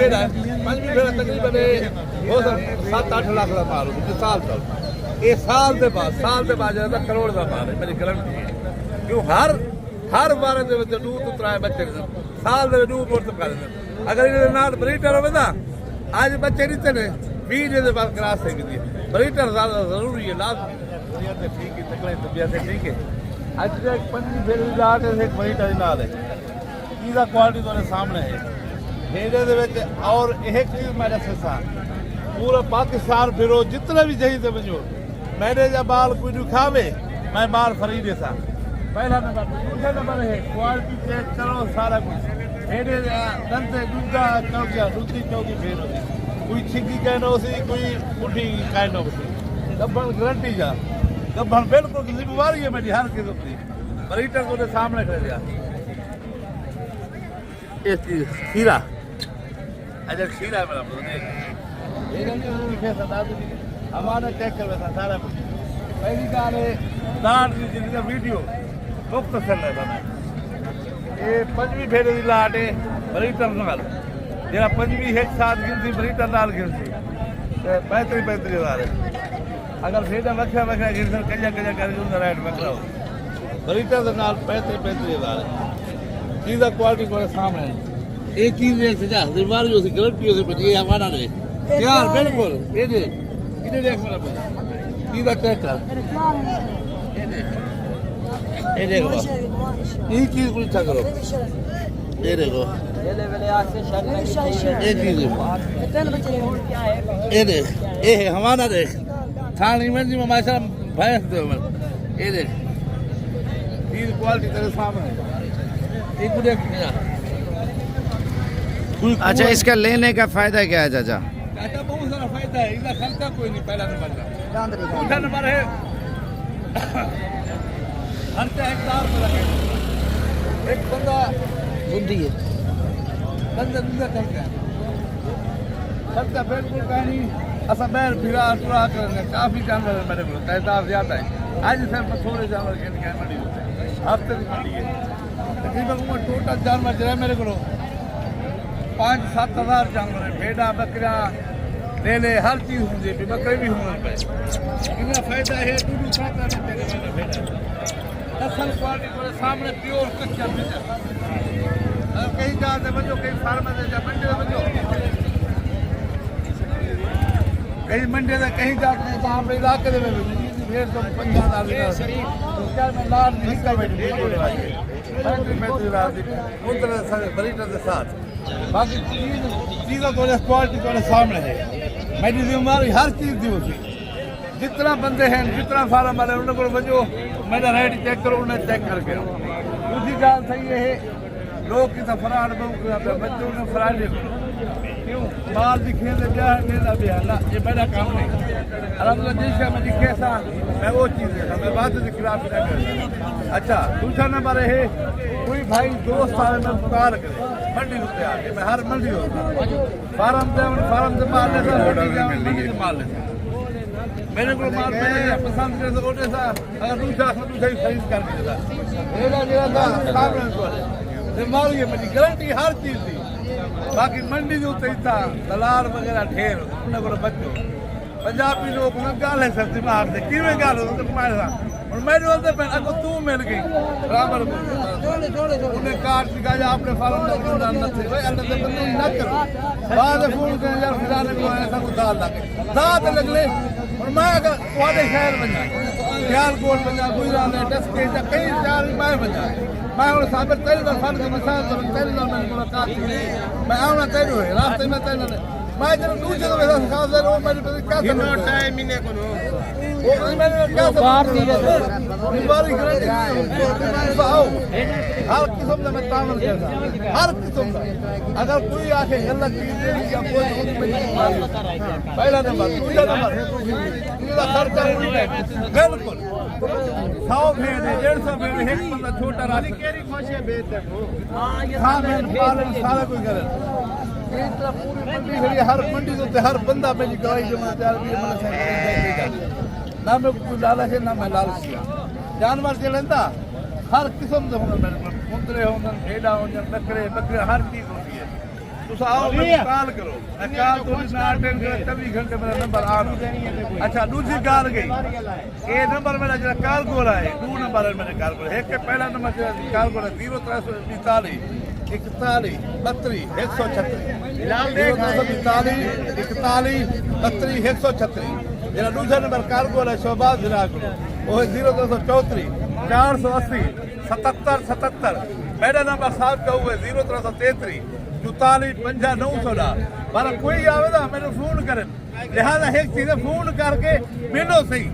भेड़ है, 5 भेड़ तकरीबन हो 7-8 लाख का माल हो साल तक। ये साल के बाद ज्यादा करोड़ का माल है, मेरी गारंटी है। क्यों हर बार दे 2 तो 3 बच्चे साल के 2 मोड़ कर अगर ये नाल ब्रीडर हो ना आज बच्चे नहीं थे 20 दिन बाद क्रॉस सकती है। ब्रीडर ज्यादा जरूरी है, लाजमी है। ठीक है, तकलीफ तबियत ठीक है। आज एक 5 भेड़ लाट है, एक ब्रीडर नाल है, इसका क्वालिटी तुम्हारे सामने है। भेड़े दे विच और एक चीज मैं दसा पूरा पाकिस्तान फिरो जितने भी जही से वजो मेरे जा बाल कोई खावे मैं बाल फ्री देसा। पहला नंबर, दूसरा नंबर है क्वालिटी चेक करो सारा कुछ। भेड़े दंते दूधा चौकिया दूधी चौकी भेड़ होती, कोई छिकी कहनो सी कोई बुढ़ी कहनो सी। गब्बन गारंटी जा, गब्बन बिल्कुल जिम्मेवारी है मेरी हर किस्म की। ब्रीडर को सामने कर दिया ये चीज खीरा अच्छा खीरा है मेरा हमारा चेक कर लेता सारा कुछ। पहली गाल है लाट की जिनका वीडियो मुफ्त चल रहा था। ये 5वीं भेड़ की लाट है ब्रीडर नाल जरा 5वीं एक साथ गिनती ब्रीडर नाल गिनती 35,000 है। अगर भेड़ा वखरा गिनती कजा करके उनका रेट वखरा हो ब्रीडर नाल 35,000 है। चीज़ा क्वालिटी को सामने है। एक चीज देख सजा दरबार जो गारंटी हो से ये हमारा नहीं यार बिल्कुल ये देख इधर देख मेरा चीज़ा चेक कर ये देखो ये चीज को अच्छा करो ये देखो ये चीज ये देख ये है हमारा देख थानी में जी माशा भैंस दे ये देख चीज क्वालिटी तेरे सामने एक देख अच्छा, इसका लेने का फायदा क्या है चाचा? चाचा बहुत सारा फायदा है, इसका खर्चा कोई नहीं। पहला नंबर का दूसरा नंबर है खर्चा हेक्टार में लगे। एक बंदा बुद्धि है बंदा दूसरा खर्चा बिल्कुल कहीं नहीं। असा बैर फिरा टुरा करने काफी जानवर है मेरे को तादाद ज्यादा है। आज सिर्फ थोड़े जानवर के मंडी होते हैं हफ्ते की मंडी है तकरीबन टोटल जानवर जो है मेरे को 5-7 हज़ार जानवर है। भेड़ा बकरा ले ले हर चीज होती है, बकरे भी होने पे इतना फायदा है। दूध खाता है तेरे वाला भेड़ा असल क्वालिटी को सामने प्योर कच्चा भेड़ा कहीं जाते बचो कहीं फार्म में जा मंडी में बचो कहीं मंडी में कहीं जाते हैं वहाँ पे इलाके में भेड़ तो 50,000 में लाल नहीं कर बैठे ब्रीडर के साथ बाकी चीज़ों को क्वालिटी को सामने है। मेरी जिम्मेदारी हर चीज़ दी होती जितना बंदे हैं जितना फार्म वाले उनको बचो मेरा रेट चेक करो उन्हें चेक करके दूसरी गाल सही है लोग की तो फराड बच्चों ने फराड क्यों माल दिखे मेरा भी है ये मेरा काम नहीं। अलहमदुलिल्लाह जिस मैं दिखे सा मैं वो चीज़ है मैं बात के खिलाफ नहीं करता। अच्छा दूसरा नंबर है कोई भाई दोस्त आए मैं पुकार करे मंडी होते आके मैं हर मंडी होता फार्म से माल लेता मंडी से माल लेता मेरे को माल मैंने पसंद करे तो बोले सा अगर दूसरा ही खरीद कर देता मेरा था सामने माल ये मेरी गारंटी हर चीज़ थी। बाकी मंडी के उत्ते था दलाल वगैरह ढेर उन्हें बच्चों पंजाबी लोग न गाल है सब्जी मार दे कि गाल हो तो तुम्हारे साथ और मेरे बोलते पे अगर तू मिल गई बराबर उन्हें काट दिखा जा आपने फार्म में न थे भाई अल्लाह से बंदे न करो बाद फोन कर यार फिराने को ऐसा कुछ दाल लगे दांत लगले और मैं अगर वादे शहर बन जाए ख्याल कोट बन जाए गुजरात में दस के कई चार मैं बन जाए मैं और साबित तेरे दर फर्क मिसाल तो तेरे दर मैंने मुलाकात की मैं आऊँगा तेरे हुए रास्ते में तेरे मैं जब दूसरे को वैसा सिखा दे रहा हूँ मेरे क्या करना टाइम ही नहीं करो वो मैंने क्या बात नहीं है बीमारी गारंटी आओ हर किस्म का मैं तामल करता हर किस्म का अगर कोई आके गलत चीज दे या कोई पहला नंबर दूसरा नंबर इसका खर्चा बिल्कुल 100 भेड़ है 150 भेड़ एक बंदा छोटा राशि केरी खोशे बेच देखो हां मैं पालन सारा कोई करे इतना पूरी मंडी खड़ी हर मंडी तो हर बंदा मेरी गवाही जमा तैयार भी ना मैं कोई लालच है ना मैं लालच जानवर से लेंदा हर किस्म के होंगे मेरे को मुंदरे होंगे भेड़ा होंगे बकरे हर चीज होती है। तुम आओ मैं कॉल करो मैं कॉल तो ना अटेंड करे 24 घंटे मेरा नंबर आना अच्छा दूसरी कॉल गई ये नंबर मेरा जरा कॉल को रहा है 2 नंबर है मेरे कॉल को एक के पहला नंबर जरा कॉल को 0342 41 32 136 जरा दूसरा नंबर कॉल को है शोभाज जिला को वो 0334 480 77 77 मेरा नंबर साहब का हुआ 0333 44 50 900 पर कोई आवे ना मैंने फोन करे लिहाजा एक चीज फोन करके मिलो सही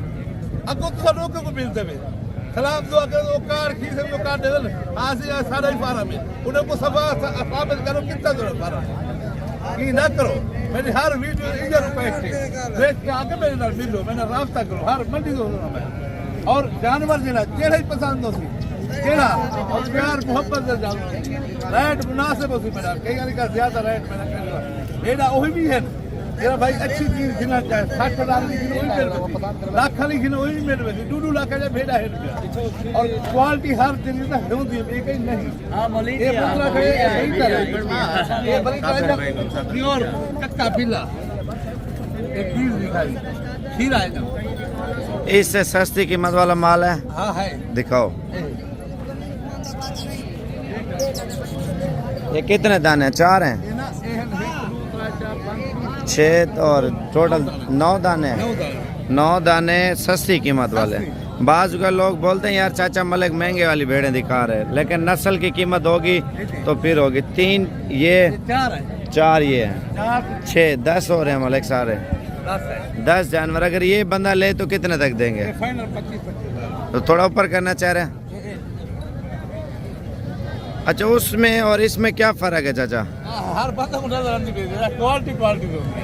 अगो तो लोगों को मिलते हुए सलाम दुआ करो वो कार खी से वो कार दे दे आज या सारा ही पारा में उन्हें को सफा साबित करो कितना दूर पारा की ना करो मेरी हर वीडियो 1000 रुपए की देख के आगे मेरे नाल मिलो मैंने रास्ता करो हर मंडी दो मैं और जानवर जिला जेड़ा ही पसंद हो सी केड़ा और प्यार मोहब्बत से जानो रेट मुनासिब होसी मेरा कई गाली का ज्यादा रेट मेरा कहना एड़ा ओही भी है जेड़ा भाई अच्छी चीज खिना चाहे 60 लाख की ओही मिल लाख खाली खिना ओही मिल 2 लाख का भेड़ा है और क्वालिटी हर चीज ना होती है एक ही नहीं हां मौली ये बंदा के सही तरह ये बड़ी तरह प्योर कच्चा पिल्ला एक चीज दिखाई खीरा है इससे सस्ती कीमत वाला माल है हां है दिखाओ ये कितने दाने 4 हैं 6 और टोटल 9 दाने 9 दाने सस्ती कीमत वाले बाज का लोग बोलते हैं यार चाचा मलिक महंगे वाली भेड़ें दिखा रहे हैं लेकिन नस्ल की कीमत होगी तो फिर होगी 3 ये 4 ये 6 10 हो रहे हैं मलिक सारे 10 जानवर अगर ये बंदा ले तो कितने तक देंगे तो थोड़ा ऊपर करना चाह रहे हैं अच्छा उसमें और इसमें क्या फर्क है चाचा हर बंदा को नजर नहीं देता क्वालिटी क्वालिटी होती है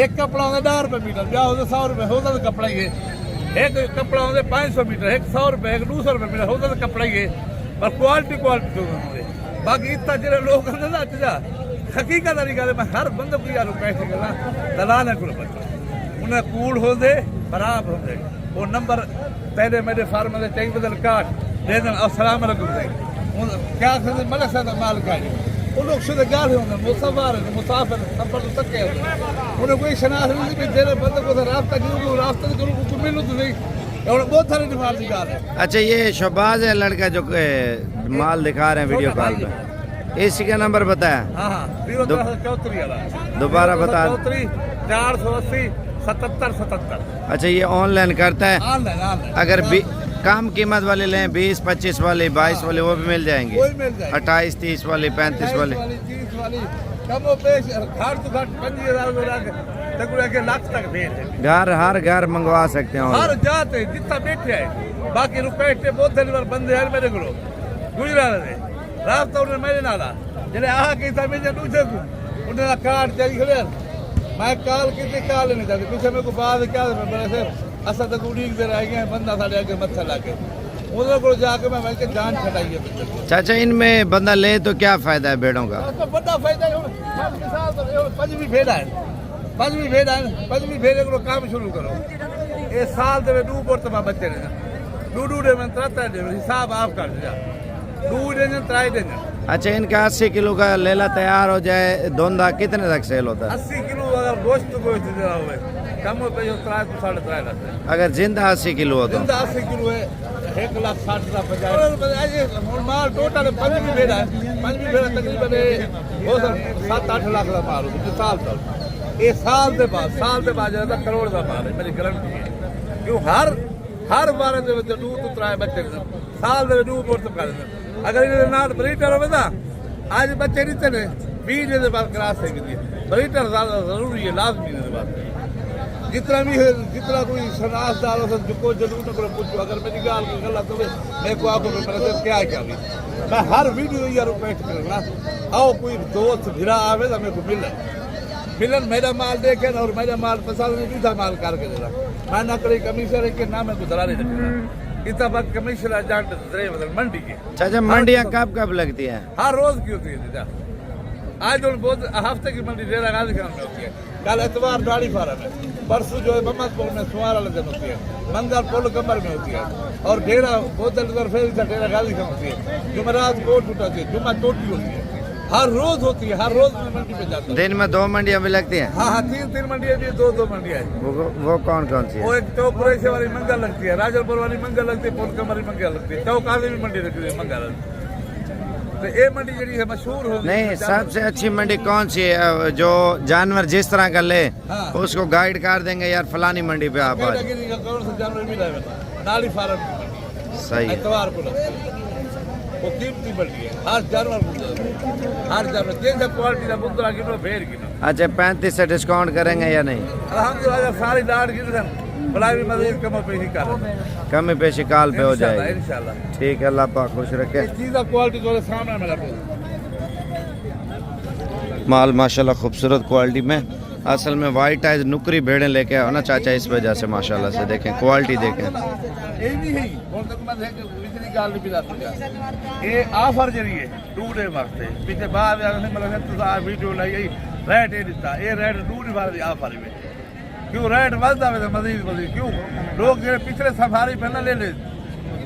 एक कपड़ा होता 10 रुपए मीटर क्या होता 100 रुपए होता तो कपड़ा ही है एक कपड़ा होता 500 मीटर एक 100 रुपए एक 200 रुपए मीटर होता तो कपड़ा ही है पर क्वालिटी क्वालिटी होती है बाकी इतना जो लोग करते ना अच्छा हकीकत वाली गल मैं हर बंदे को यार पैसे करना दलाल है कोई बच्चा उन्हें कूड़ होते बराबर होते वो नंबर तेरे मेरे फार्म में चाहिए बदल काट दे देना अस्सलाम वालेकुम क्या करते मलिक साहब माल का वो लोग शुद्ध गाल होंगे मुसाफिर सफर तो तक उन्हें कोई शनाख्त नहीं कि तेरे बंदे को रास्ता करूँ रास्ता करूँ कुछ मिलूँ तो नहीं और बहुत सारी डिमांड की गाल है अच्छा ये शोबाज है लड़का जो माल दिखा रहे हैं वीडियो कॉल पे इसी का नंबर बताया हाँ 0334 वाला दोबारा बता 480 77 77 अच्छा ये ऑनलाइन करता है ऑनलाइन अगर कम कीमत वाले लें 20 25 वाली 22 वाली वो भी मिल जाएंगे 28 30 वाली 35 वाली 30 वाली कम पेश घाट तो घाट 50,000 लाख तक भेज घर हर घर मंगवा सकते हैं हर जाते जितना बैठे है बाकी रुपए बहुत दिन बंदे हैं मेरे को गुजरा रहे रास्ता उन्हें मेरे नाला जने आ के था मैं दूसरे को उन्हें कार्ड चाहिए खड़े मैं कॉल की कॉल नहीं जाती पीछे मेरे को बाद क्या मेरे से असा तक उड़ीक दे रह गए बंदा साढ़े आगे मत्था लाके उधर को जाके मैं के जान छटाई है चाचा इनमें बंदा ले तो क्या फायदा है भेड़ों का तो बड़ा फायदा है मिसाल तो पंजवी भेड़ा है पंजवी भेड़े को काम शुरू करो ये साल दे दू बोर तो बच्चे ने दू दे में तरह हिसाब आप कर दे 2 दिन 3 दिन अच्छा इनका 80 किलो का लेला तैयार हो जाए धोंदा कितने तक सेल होता है 80 किलो अगर गोश्त को दे हुए कम पे जो 3 to 3.5 लाख अगर जिंदा 80 किलो हो तो जिंदा 80 किलो है 1,60,50,000 माल टोटल 5 भेड़ा तकरीबन हो 7-8 लाख का माल हो साल ये साल के बाद ज्यादा करोड़ का माल है मेरी गारंटी है क्यों हर बार 2 to 3 बच्चे साल दे 2 बोर तो कर अगर इन्हें नाल ब्रीडर हो ना आज बच्चे नहीं चले 20 दिन के बाद क्रास है ब्रीडर ज्यादा जरूरी है लाजमी है बात जितना भी है जितना कोई शनासदार हो जो जरूर न करो पूछो अगर मेरी गाल की गलत हो मैं को आपको मेरे क्या मैं हर वीडियो यार पेश करूंगा आओ कोई दोस्त भिड़ा आवे तो मेरे को मिलन मेरा माल देखे और मेरा माल पसंद नहीं दूसरा माल करके देना मैं ना करी कमीशन है कि ना मैं गुजरा नहीं रखना इतना बात कमीशन एजेंट मतलब मंडी की चाचा मंडियाँ कब लगती है हर रोज की होती है चाचा आज तो बहुत हफ्ते की मंडी डेरा गाजी खान में होती है कल एतवार गाड़ी फार्म है परसों जो है मोहम्मदपुर में सुवार वाले दिन होती है मंगल पुल कमर में होती है और डेरा बोतल फिर डेरा गाजी खान होती है जुमेरात कोट उठाती है जुम्मा टोटी होती है हर रोज होती है, हर रोज मंडी पे जाता है। दिन में 2 मंडियां भी लगती हैं? हाँ हाँ, 3 मंडियाँ भी, 2 मंडियाँ है। वो कौन कौन सी वो है? एक चौक कुरैशी वाली मंगल लगती है, राजलपुर वाली मंगल लगती है, पोलकमरी मंगल लगती है, चौक आगे भी मंडी लगती है मंगल। तो ये मंडी जी है मशहूर हो। नहीं, सबसे अच्छी मंडी कौन सी है जो जानवर जिस तरह का ले हाँ। उसको गाइड कर देंगे यार फलानी मंडी पे आप आज? कौन सा जानवर मिला है नाली फार्म सही है। एतवार को लगता है। वो कीमती मंडी है, हर जानवर हर जानवर जैसा क्वालिटी का मुद्रा किलो भेड़ किलो। अच्छा, 35 से डिस्काउंट करेंगे या नहीं? अल्हम्दुलिल्लाह सारी लाड की भलाई भी मजीद कम पेशी कर कमी पेशी काल पे हो जाएगी इंशाल्लाह। ठीक है, अल्लाह पाक खुश रखे। चीज़ का क्वालिटी जो सामने मेरा माल माशाल्लाह खूबसूरत क्वालिटी में। असल में वाइट आइज नुकरी भेड़ें लेके आओ ना चाचा, इस वजह से माशाल्लाह से देखें क्वालिटी देखें। ये भी है और तक मैं देख बिजली गाल भी ला दूंगा। ये ऑफर जरिए 2 डे वक्त है पीछे बाद मतलब तो वीडियो लाई रेट ये दिता ये रेट 2 बार ऑफर में क्यों रेट बढ़ता है मजीद क्यों लोग जो पिछले सफारी पहले ले ले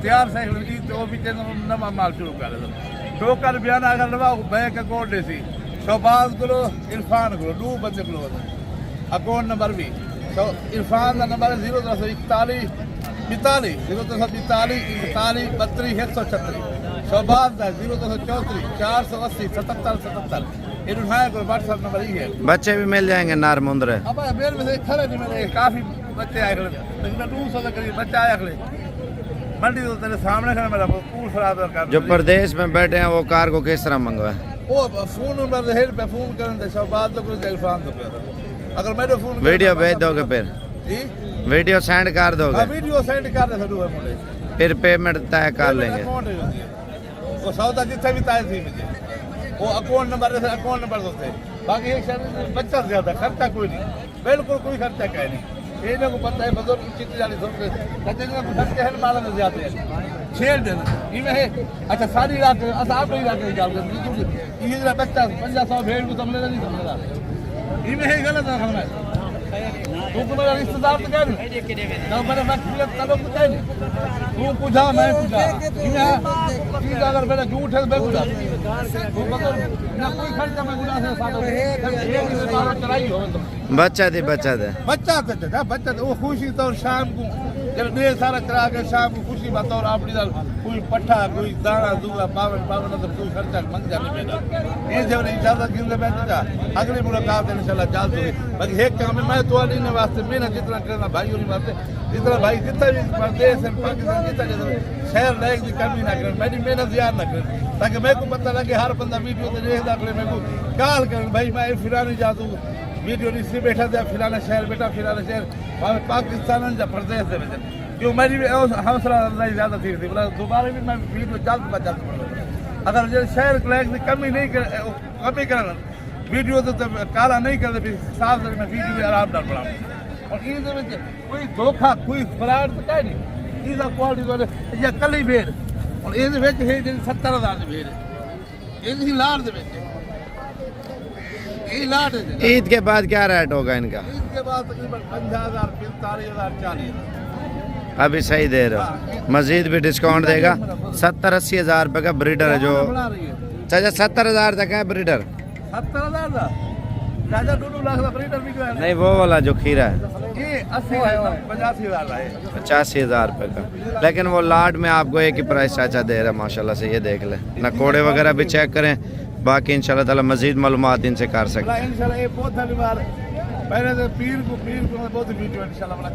तैयार से तो पीछे नवा माल शुरू कर टोकर बयान अगर नवा बैंक अकाउंट देसी शहबाज को इरफान को 2 बंदे को अकाउंट नंबर भी तो इरफान का नंबर 041 42 136 शहबाज का 034 480 77 77 ये व्हाट्सएप नंबर ही है। बच्चे भी मिल जाएंगे नार मुंदरे। अब मेरे में से खड़े नहीं मिले काफी बच्चे आए खड़े लेकिन 200 के करीब बच्चे आए खड़े मंडी तो तेरे सामने खड़े मेरा पूल खराब कर जो प्रदेश में बैठे हैं वो कार को किस तरह मंगवाए? वो फोन नंबर हेड पे फोन करन दे शहबाज तो कुछ इरफान तो अगर मेरे फोन वीडियो भेज दोगे फिर? जी वीडियो सेंड कर दोगे? वीडियो सेंड कर दे सडू मुझे फिर पेमेंट तय कर लेंगे। वो सौदा जितना भी तय थी मुझे वो अकाउंट नंबर होते बाकी एक बच्चा ज्यादा खर्चा कोई नहीं बिल्कुल कोई खर्चा क्या नहीं ये को पता है बुजुर्ग चित्र जानी खर्चे हैं माला में ज्यादा है 6 दिन इनमें है। अच्छा सारी रात आप नहीं रात निकाल कर ये बच्चा 500 भेड़ को तुमने नहीं समझा इनमें है गलत है हमें तू मेरा रिश्तेदार तो कह ना मेरे वक्त तलब तो कह तू पूछा मैं पूछा चीज अगर मेरा झूठ है मैं पूछा तू मतलब ना कोई खर्चा मैं गुना से साथ चढ़ाई हो बच्चा दे बच्चा वो खुशी तो शाम को जब ढेर सारा करा के शाम को खुशी बतौर अपनी कोई पट्ठा कोई दाना दूंगा पावन तो कोई खर्चा मंग जाने बेटा ये जब इजाजत गिरने बैठा अगली मुलाकात इंशाल्लाह जाल दूंगी बाकी एक काम मैं तो नहीं वास्ते मेहनत जितना करना भाइयों ने वास्ते जितना भाई जितना भी प्रदेश है पाकिस्तान जितना शहर लायक की कमी ना करें मेरी मेहनत याद ना करें ताकि मेरे को पता लगे हर बंदा वीडियो तो देखता करे मेरे को कॉल करें भाई मैं फिरानी जा दूँ वीडियो नहीं बैठा था फिलाना शहर बेटा फिलाना शहर पाकिस्तान जा प्रदेश से क्यों मेरी भी हौसला अफजाई ज़्यादा थी बोला दोबारा भी मैं वीडियो जल्द अगर जो शहर लायक की कमी नहीं कमी करना वीडियो तो काला नहीं करते फिर साफ मैं वीडियो भी आराम डाल पड़ा और ये कोई धोखा कोई फ्रॉड तो क्या नहीं इसका क्वालिटी तो या कल ही भेड़ और ये 70,000 की भेड़ है ये लाड़ ईद के बाद क्या रेट होगा इनका? ईद के बाद तकरीबन 50,000 45,000 40,000 अभी सही दे रहे हो, मजीद भी डिस्काउंट देगा। 70-80 हज़ार रुपये का ब्रीडर है जो चाचा 70,000 तक है ब्रीडर। 70,000 चाचा 2 लाख का ब्रीडर भी है नहीं वो वाला जो खीरा है ये 85,000 है 85,000 रुपये का, लेकिन वो लाड में आपको एक ही प्राइस चाचा दे रहा है माशाल्लाह से। ये देख ले ना कोड़े वगैरह भी चेक करें, बाकी इंशाल्लाह ताला मजीद मालूमात इनसे कर सकते हैं इंशाल्लाह। ये बहुत धन्यवाद पहले तो पीर को बहुत वीडियो इंशाल्लाह बड़ा